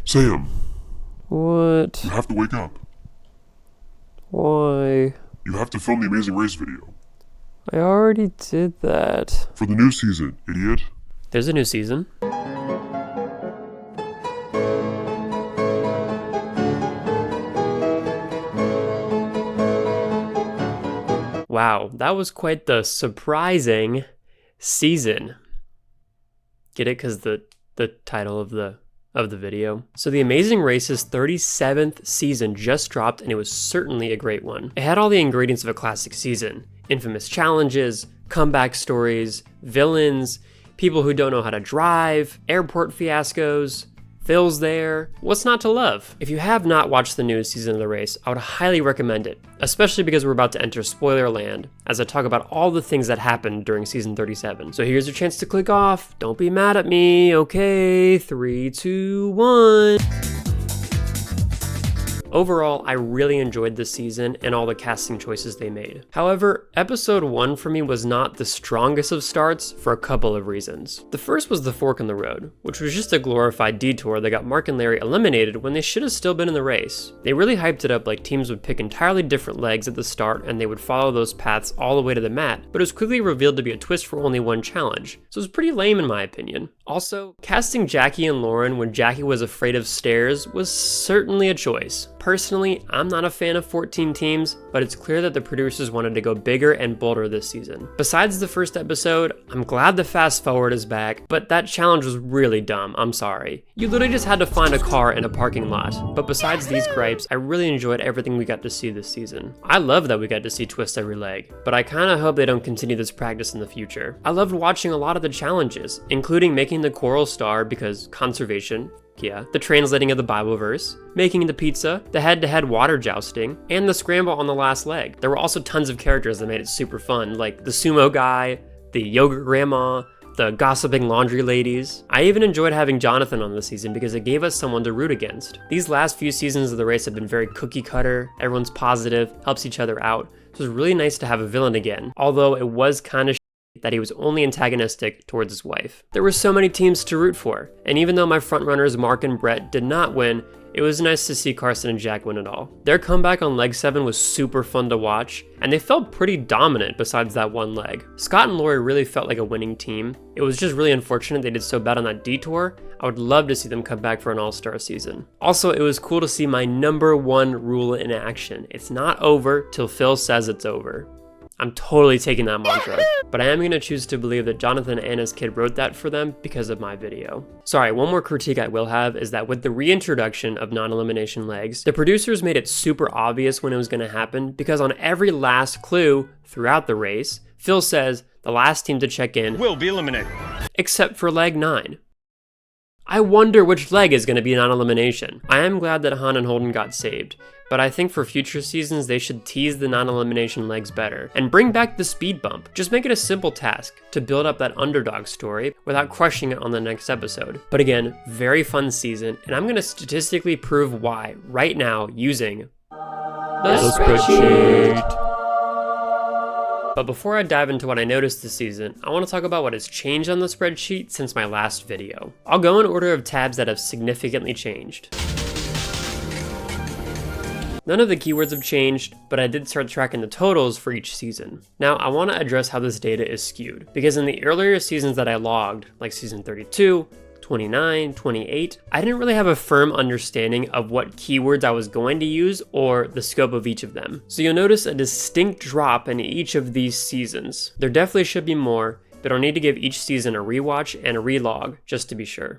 Sam, What? you have to wake up. Why? You have to film the Amazing Race video. I already did that. For the new season, idiot. There's a new season. Wow, that was quite the surprising season. Get it? Because the title of the video. So the Amazing Race's 37th season just dropped, and it was certainly a great one. It had all the ingredients of a classic season: infamous challenges, comeback stories, villains, people who don't know how to drive, airport fiascos. Phil's there. What's not to love? If you have not watched the newest season of the race, I would highly recommend it, especially because we're about to enter spoiler land as I talk about all the things that happened during season 37. So here's your chance to click off. Don't be mad at me. Okay, 3, 2, 1. Overall, I really enjoyed this season and all the casting choices they made. However, episode 1 for me was not the strongest of starts for a couple of reasons. The first was the fork in the road, which was just a glorified detour that got Mark and Larry eliminated when they should have still been in the race. They really hyped it up like teams would pick entirely different legs at the start and they would follow those paths all the way to the mat, but it was quickly revealed to be a twist for only one challenge, so it was pretty lame in my opinion. Also, casting Jackie and Lauren when Jackie was afraid of stairs was certainly a choice. Personally, I'm not a fan of 14 teams, but it's clear that the producers wanted to go bigger and bolder this season. Besides the first episode, I'm glad the fast forward is back, but that challenge was really dumb, I'm sorry. You literally just had to find a car in a parking lot. But besides these gripes, I really enjoyed everything we got to see this season. I love that we got to see twist every leg, but I kinda hope they don't continue this practice in the future. I loved watching a lot of the challenges, including making the coral star because conservation. Yeah, the translating of the Bible verse, making the pizza, the head-to-head water jousting, and the scramble on the last leg. There were also tons of characters that made it super fun, like the sumo guy, the yogurt grandma, the gossiping laundry ladies. I even enjoyed having Jonathan on this season because it gave us someone to root against. These last few seasons of the race have been very cookie cutter, everyone's positive, helps each other out, so it was really nice to have a villain again, although it was kind of that he was only antagonistic towards his wife. There were so many teams to root for, and even though my frontrunners Mark and Brett did not win, it was nice to see Carson and Jack win it all. Their comeback on leg 7 was super fun to watch, and they felt pretty dominant besides that one leg. Scott and Lori really felt like a winning team. It was just really unfortunate they did so bad on that detour. I would love to see them come back for an all-star season. Also, it was cool to see my #1 rule in action. It's not over till Phil says it's over. I'm totally taking that mantra, but I am going to choose to believe that Jonathan and his kid wrote that for them because of my video. Sorry, one more critique I will have is that with the reintroduction of non-elimination legs, the producers made it super obvious when it was going to happen because on every last clue throughout the race, Phil says the last team to check in will be eliminated, except for leg 9. I wonder which leg is going to be non-elimination. I am glad that Han and Holden got saved, but I think for future seasons they should tease the non-elimination legs better and bring back the speed bump. Just make it a simple task to build up that underdog story without crushing it on the next episode. But again, very fun season, and I'm going to statistically prove why right now using the spreadsheet. But before I dive into what I noticed this season, I want to talk about what has changed on the spreadsheet since my last video. I'll go in order of tabs that have significantly changed. None of the keywords have changed, but I did start tracking the totals for each season. Now, I want to address how this data is skewed, because in the earlier seasons that I logged, like season 32, 29, 28, I didn't really have a firm understanding of what keywords I was going to use or the scope of each of them. So you'll notice a distinct drop in each of these seasons. There definitely should be more, but I'll need to give each season a rewatch and a relog just to be sure.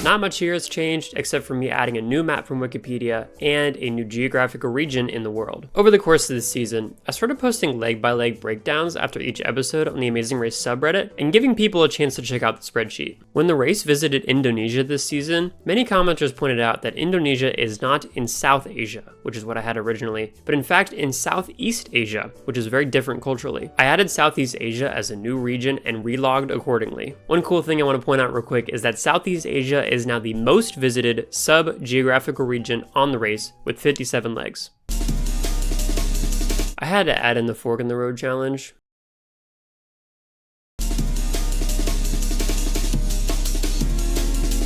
Not much here has changed except for me adding a new map from Wikipedia and a new geographical region in the world. Over the course of this season, I started posting leg-by-leg breakdowns after each episode on the Amazing Race subreddit and giving people a chance to check out the spreadsheet. When the race visited Indonesia this season, many commenters pointed out that Indonesia is not in South Asia, which is what I had originally, but in fact in Southeast Asia, which is very different culturally. I added Southeast Asia as a new region and relogged accordingly. One cool thing I want to point out real quick is that Southeast Asia is now the most visited sub-geographical region on the race with 57 legs. I had to add in the fork in the road challenge.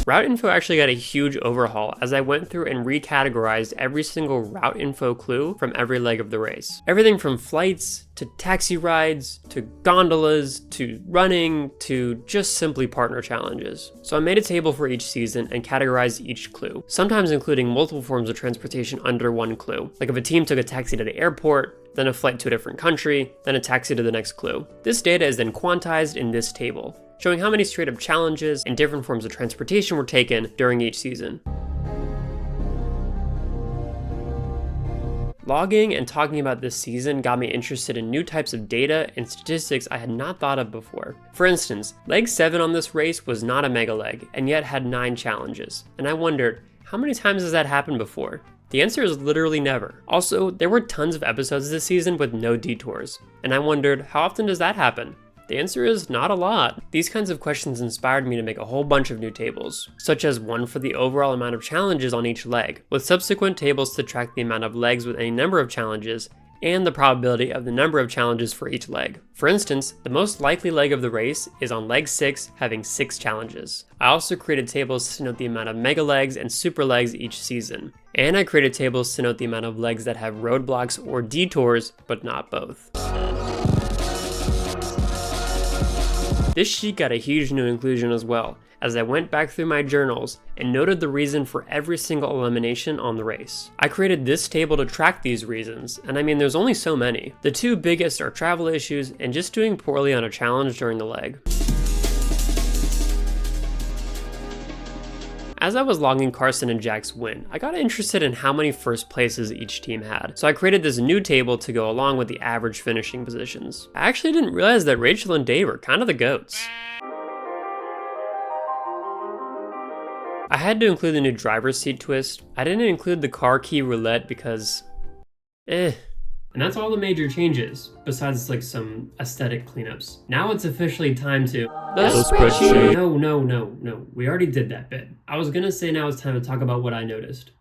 route info actually got a huge overhaul as I went through and recategorized every single route info clue from every leg of the race. Everything from flights, to taxi rides, to gondolas, to running, to just simply partner challenges. So I made a table for each season and categorized each clue, sometimes including multiple forms of transportation under one clue. Like if a team took a taxi to the airport, then a flight to a different country, then a taxi to the next clue. This data is then quantized in this table, showing how many straight up challenges and different forms of transportation were taken during each season. Logging and talking about this season got me interested in new types of data and statistics I had not thought of before. For instance, leg 7 on this race was not a mega leg and yet had 9 challenges, and I wondered, how many times has that happened before? The answer is literally never. Also, there were tons of episodes this season with no detours, and I wondered, how often does that happen? The answer is not a lot. These kinds of questions inspired me to make a whole bunch of new tables, such as one for the overall amount of challenges on each leg, with subsequent tables to track the amount of legs with any number of challenges, and the probability of the number of challenges for each leg. For instance, the most likely leg of the race is on leg 6, having 6 challenges. I also created tables to note the amount of mega legs and super legs each season. And I created tables to note the amount of legs that have roadblocks or detours, but not both. This sheet got a huge new inclusion as well, as I went back through my journals and noted the reason for every single elimination on the race. I created this table to track these reasons, and I mean there's only so many. The two biggest are travel issues and just doing poorly on a challenge during the leg. As I was logging Carson and Jack's win, I got interested in how many first places each team had, so I created this new table to go along with the average finishing positions. I actually didn't realize that Rachel and Dave are kind of the GOATs. I had to include the new driver's seat twist. I didn't include the car key roulette because, And that's all the major changes, besides like some aesthetic cleanups. Now it's officially time to... The spreadsheet! No, we already did that bit. I was gonna say now it's time to talk about what I noticed.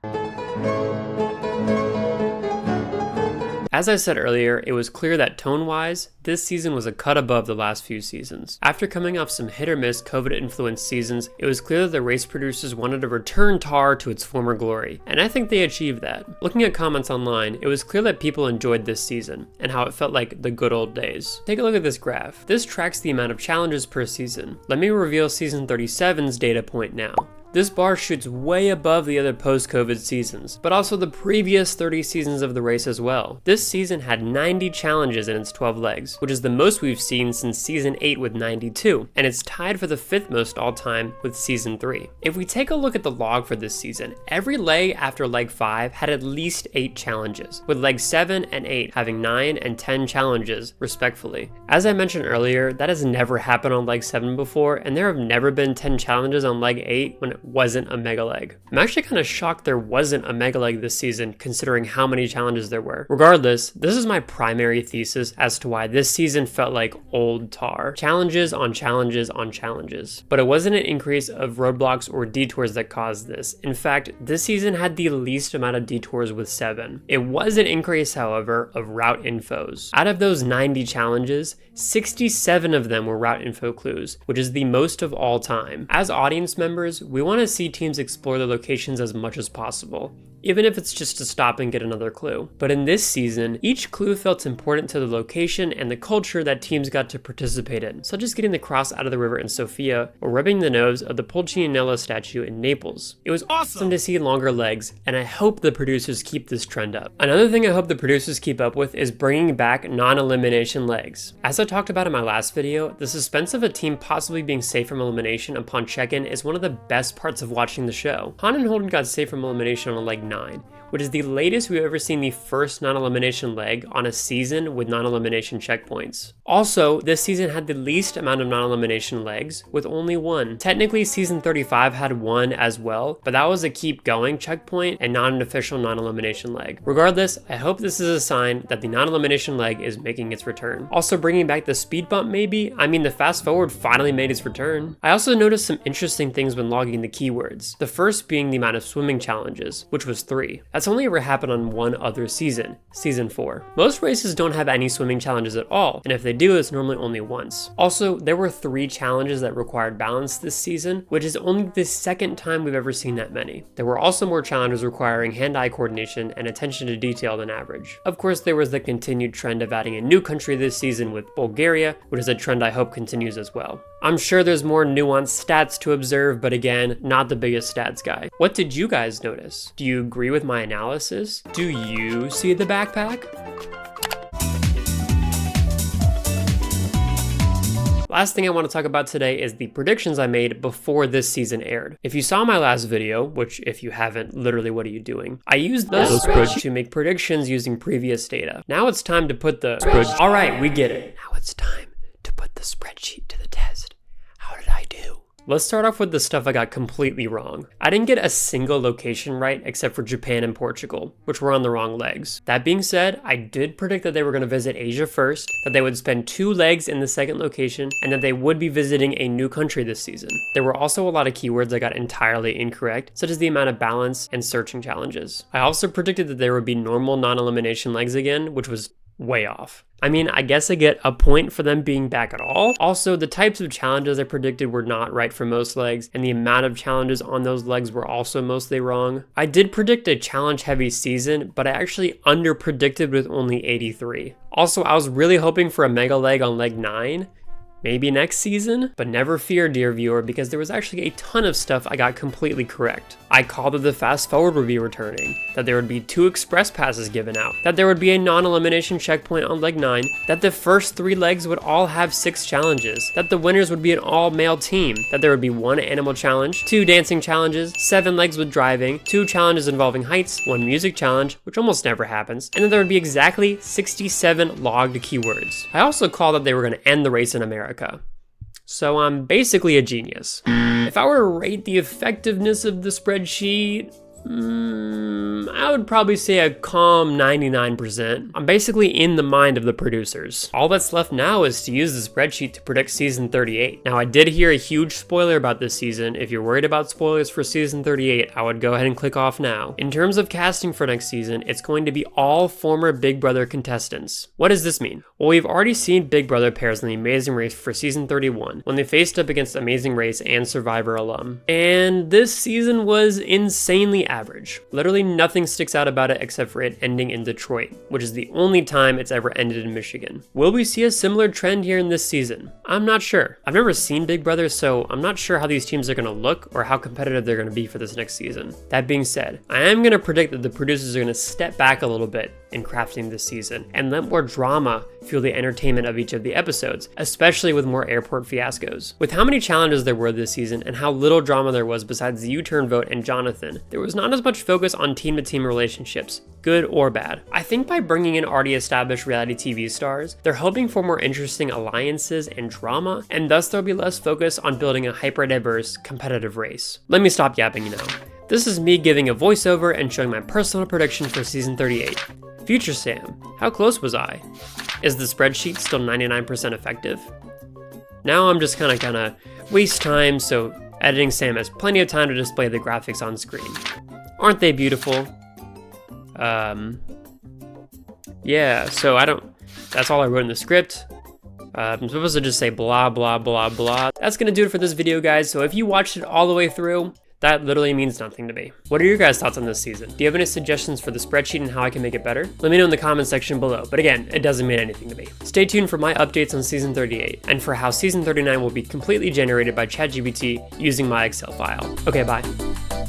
As I said earlier, it was clear that tone-wise, this season was a cut above the last few seasons. After coming off some hit-or-miss COVID-influenced seasons, it was clear that the race producers wanted to return TAR to its former glory, and I think they achieved that. Looking at comments online, it was clear that people enjoyed this season, and how it felt like the good old days. Take a look at this graph. This tracks the amount of challenges per season. Let me reveal season 37's data point now. This bar shoots way above the other post-COVID seasons, but also the previous 30 seasons of the race as well. This season had 90 challenges in its 12 legs, which is the most we've seen since season 8 with 92, and it's tied for the 5th most all time with season 3. If we take a look at the log for this season, every leg after leg 5 had at least 8 challenges, with leg 7 and 8 having 9 and 10 challenges respectfully. As I mentioned earlier, that has never happened on leg 7 before, and there have never been 10 challenges on leg 8 when it wasn't a mega leg. I'm actually kind of shocked there wasn't a mega leg this season considering how many challenges there were. Regardless, this is my primary thesis as to why this season felt like old TAR. Challenges on challenges on challenges. But it wasn't an increase of roadblocks or detours that caused this. In fact, this season had the least amount of detours with 7. It was an increase, however, of route infos. Out of those 90 challenges, 67 of them were route info clues, which is the most of all time. As audience members, we want to see teams explore the locations as much as possible, even if it's just to stop and get another clue. But in this season, each clue felt important to the location and the culture that teams got to participate in, such as getting the cross out of the river in Sofia or rubbing the nose of the Pulcinella statue in Naples. It was awesome to see longer legs, and I hope the producers keep this trend up. Another thing I hope the producers keep up with is bringing back non-elimination legs. As I talked about in my last video, the suspense of a team possibly being safe from elimination upon check-in is one of the best parts of watching the show. Han and Holden got safe from elimination on leg 9, which is the latest we've ever seen the first non-elimination leg on a season with non-elimination checkpoints. Also, this season had the least amount of non-elimination legs, with only 1. Technically, season 35 had 1 as well, but that was a keep going checkpoint and not an official non-elimination leg. Regardless, I hope this is a sign that the non-elimination leg is making its return. Also bringing back the speed bump maybe? I mean, the fast forward finally made its return. I also noticed some interesting things when logging the keywords. The first being the amount of swimming challenges, which was 3. That's only ever happened on one other season, season 4. Most races don't have any swimming challenges at all, and if they do, it's normally only once. Also, there were 3 challenges that required balance this season, which is only the second time we've ever seen that many. There were also more challenges requiring hand-eye coordination and attention to detail than average. Of course, there was the continued trend of adding a new country this season with Bulgaria, which is a trend I hope continues as well. I'm sure there's more nuanced stats to observe, but again, not the biggest stats guy. What did you guys notice? Do you agree with my analysis? Do you see the backpack? Last thing I want to talk about today is the predictions I made before this season aired. If you saw my last video, which if you haven't, literally what are you doing? I used the spreadsheet to make predictions using previous data. Now it's time to put the spreadsheet. All right, we get it. Now it's time to put the spreadsheet to the test. How did I do? Let's start off with the stuff I got completely wrong. I didn't get a single location right except for Japan and Portugal, which were on the wrong legs. That being said, I did predict that they were going to visit Asia first, that they would spend 2 legs in the second location, and that they would be visiting a new country this season. There were also a lot of keywords I got entirely incorrect, such as the amount of balance and searching challenges. I also predicted that there would be normal non-elimination legs again, which was way off. I mean, I guess I get a point for them being back at all. Also, the types of challenges I predicted were not right for most legs, and the amount of challenges on those legs were also mostly wrong. I did predict a challenge-heavy season, but I actually under-predicted with only 83. Also, I was really hoping for a mega leg on leg 9, maybe next season, but never fear, dear viewer, because there was actually a ton of stuff I got completely correct. I called that the fast forward would be returning, that there would be 2 express passes given out, that there would be a non-elimination checkpoint on leg 9, that the first 3 legs would all have 6 challenges, that the winners would be an all-male team, that there would be 1 animal challenge, 2 dancing challenges, 7 legs with driving, 2 challenges involving heights, 1 music challenge, which almost never happens, and that there would be exactly 67 logged keywords. I also called that they were going to end the race in America. So I'm basically a genius. If I were to rate the effectiveness of the spreadsheet, I would probably say a calm 99%. I'm basically in the mind of the producers. All that's left now is to use the spreadsheet to predict season 38. Now I did hear a huge spoiler about this season. If you're worried about spoilers for season 38, I would go ahead and click off now. In terms of casting for next season, it's going to be all former Big Brother contestants. What does this mean? Well, we've already seen Big Brother pairs in the Amazing Race for season 31, when they faced up against Amazing Race and Survivor alum. And this season was insanely average. Literally nothing sticks out about it except for it ending in Detroit, which is the only time it's ever ended in Michigan. Will we see a similar trend here in this season? I'm not sure. I've never seen Big Brother, so I'm not sure how these teams are going to look or how competitive they're going to be for this next season. That being said, I am going to predict that the producers are going to step back a little bit in crafting this season and let more drama fuel the entertainment of each of the episodes, especially with more airport fiascos. With how many challenges there were this season and how little drama there was besides the U-turn vote and Jonathan, there was not as much focus on team-to-team relationships, good or bad. I think by bringing in already established reality TV stars, they're hoping for more interesting alliances and drama, and thus there'll be less focus on building a hyper-diverse, competitive race. Let me stop yapping now. This is me giving a voiceover and showing my personal prediction for season 38. Future Sam, how close was I? Is the spreadsheet still 99% effective? Now I'm just gonna waste time, so editing Sam has plenty of time to display the graphics on screen. Aren't they beautiful? Yeah, so that's all I wrote in the script. I'm supposed to just say blah, blah, blah, blah. That's gonna do it for this video, guys. So if you watched it all the way through, that literally means nothing to me. What are your guys' thoughts on this season? Do you have any suggestions for the spreadsheet and how I can make it better? Let me know in the comment section below, but again, it doesn't mean anything to me. Stay tuned for my updates on season 38 and for how season 39 will be completely generated by ChatGPT using my Excel file. Okay, bye.